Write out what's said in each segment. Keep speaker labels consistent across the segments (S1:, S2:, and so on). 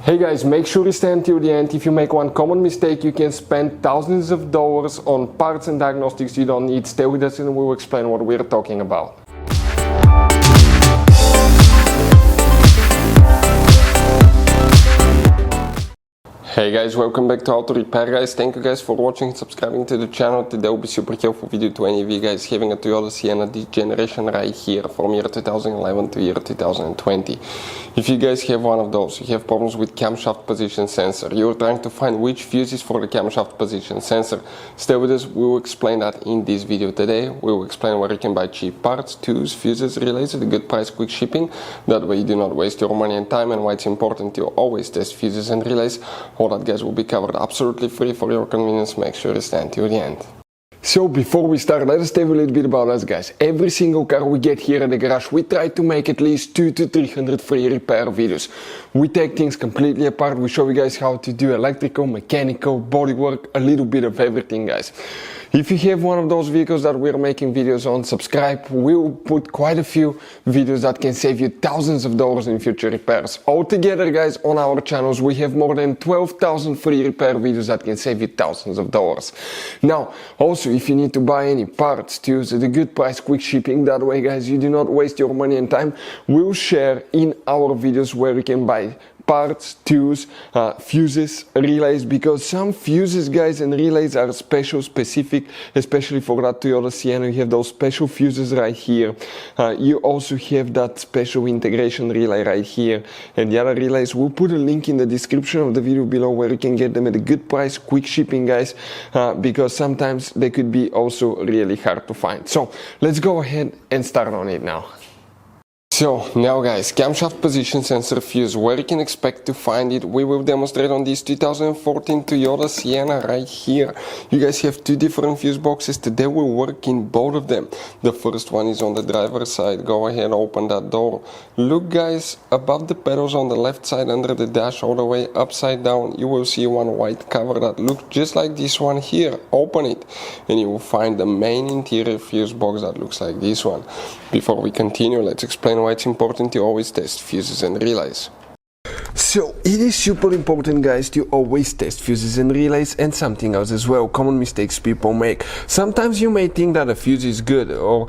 S1: Hey guys, make sure you stay until the end. If you make one common mistake, you can spend thousands of dollars on parts and diagnostics you don't need. Stay with us and we'll explain what we're talking about. Hey guys, welcome back to Auto Repair guys. Thank you guys for watching and subscribing to the channel. Today will be super helpful video to any of you guys having a Toyota Sienna this generation right here from year 2011 to year 2020. If you guys have one of those, you have problems with camshaft position sensor, you're trying to find which fuse is for the camshaft position sensor, stay with us, we will explain that in this video today. We will explain where you can buy cheap parts, tools, fuses, relays at a good price, quick shipping, that way you do not waste your money and time, and why it's important to always test fuses and relays. All that guys will be covered absolutely free for your convenience. Make sure you stay until the end. So before we start, let us tell you a little bit about us guys. Every single car we get here at the garage, we try to make at least 200 to 300 free repair videos. We take things completely apart, we show you guys how to do electrical, mechanical, bodywork, a little bit of everything guys. If you have one of those vehicles that we're making videos on, subscribe. We'll put quite a few videos that can save you thousands of dollars in future repairs. Altogether guys, on our channels we have more than 12,000 free repair videos that can save you thousands of dollars. Now also, if you need to buy any parts, tools at a good price, quick shipping, that way guys you do not waste your money and time, we'll share in our videos where you can buy parts, tools, fuses, relays, because some fuses guys and relays are specific, especially for that Toyota Sienna. You have those special fuses right here. You also have that special integration relay right here, and the other relays, we'll put a link in the description of the video below where you can get them at a good price, quick shipping guys, because sometimes they could be also really hard to find. So let's go ahead and start on it now. So now guys, camshaft position sensor fuse, where you can expect to find it, we will demonstrate on this 2014 Toyota Sienna right here. You guys have two different fuse boxes. Today we'll work in both of them. The first one is on the driver's side. Go ahead, open that door. Look guys, above the pedals on the left side under the dash all the way upside down, you will see one white cover that looks just like this one here. Open it and you will find the main interior fuse box that looks like this one. Before we continue, let's explain why it's important to always test fuses and relays. So it is super important guys to always test fuses and relays, and something else as well, common mistakes people make. Sometimes you may think that a fuse is good, or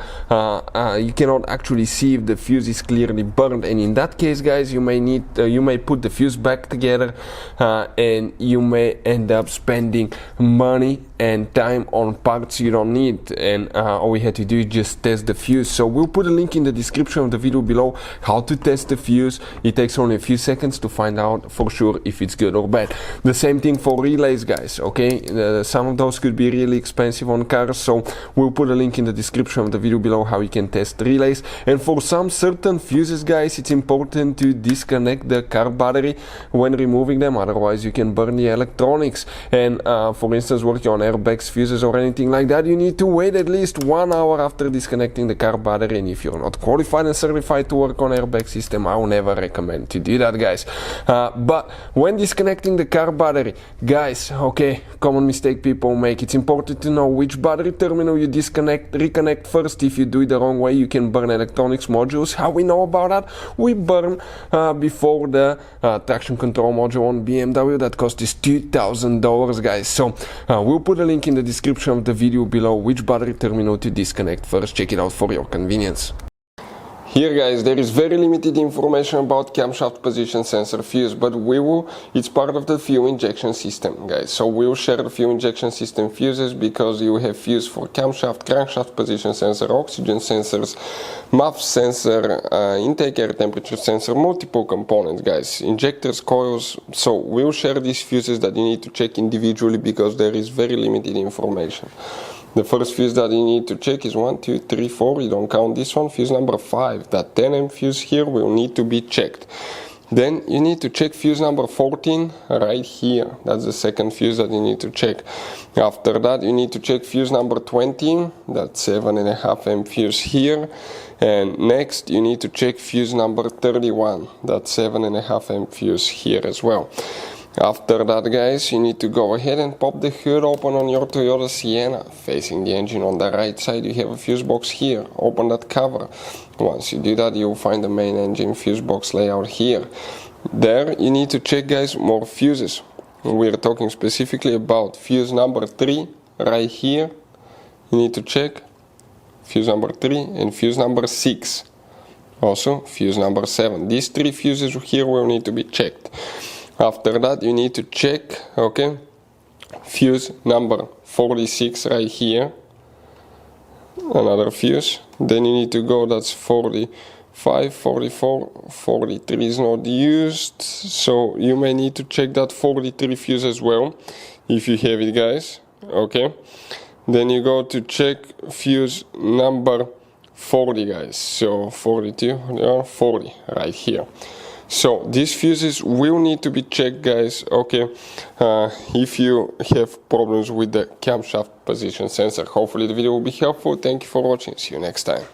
S1: you cannot actually see if the fuse is clearly burned, and in that case guys you may put the fuse back together and you may end up spending money and time on parts you don't need, and all we had to do is just test the fuse. So we'll put a link in the description of the video below how to test the fuse. It takes only a few seconds to find out for sure if it's good or bad. The same thing for relays guys, okay? Some of those could be really expensive on cars, so we'll put a link in the description of the video below how you can test relays. And for some certain fuses guys, it's important to disconnect the car battery when removing them, otherwise you can burn the electronics. And for instance, working on airbags, fuses or anything like that, you need to wait at least 1 hour after disconnecting the car battery, and if you're not qualified and certified to work on airbag system, I will never recommend to do that guys. But when disconnecting the car battery guys, okay, common mistake people make, it's important to know which battery terminal you reconnect first. If you do it the wrong way, you can burn electronics modules. How we know about that? We burn before the traction control module on BMW that cost us $2,000 guys. So we'll put a link in the description of the video below which battery terminal to disconnect first. Check it out for your convenience. Here guys, there is very limited information about camshaft position sensor fuse, but it's part of the fuel injection system guys. So we'll share the fuel injection system fuses, because you have fuse for camshaft, crankshaft position sensor, oxygen sensors, MAF sensor, intake air temperature sensor, multiple components guys, injectors, coils. So we'll share these fuses that you need to check individually, because there is very limited information. The first fuse that you need to check is 1, 2, 3, 4, you don't count this one, fuse number 5, that 10M fuse here will need to be checked. Then you need to check fuse number 14 right here, that's the second fuse that you need to check. After that you need to check fuse number 20, that 7.5M fuse here, and next you need to check fuse number 31, that 7.5M fuse here as well. After that guys, you need to go ahead and pop the hood open on your Toyota Sienna. Facing the engine on the right side you have a fuse box here, open that cover. Once you do that, you'll find the main engine fuse box layout here. There you need to check, guys, more fuses. We are talking specifically about fuse number 3 right here. You need to check fuse number 3 and fuse number 6. Also fuse number 7. These 3 fuses here will need to be checked. After that you need to check, okay, fuse number 46 right here. Another fuse. Then you need to go, that's 45, 44, 43 is not used, so you may need to check that 43 fuse as well if you have it, guys. Okay, then you go to check fuse number 40, guys. So 42, 40 right here. So these fuses will need to be checked, guys, okay, if you have problems with the camshaft position sensor. Hopefully the video will be helpful. Thank you for watching. See you next time.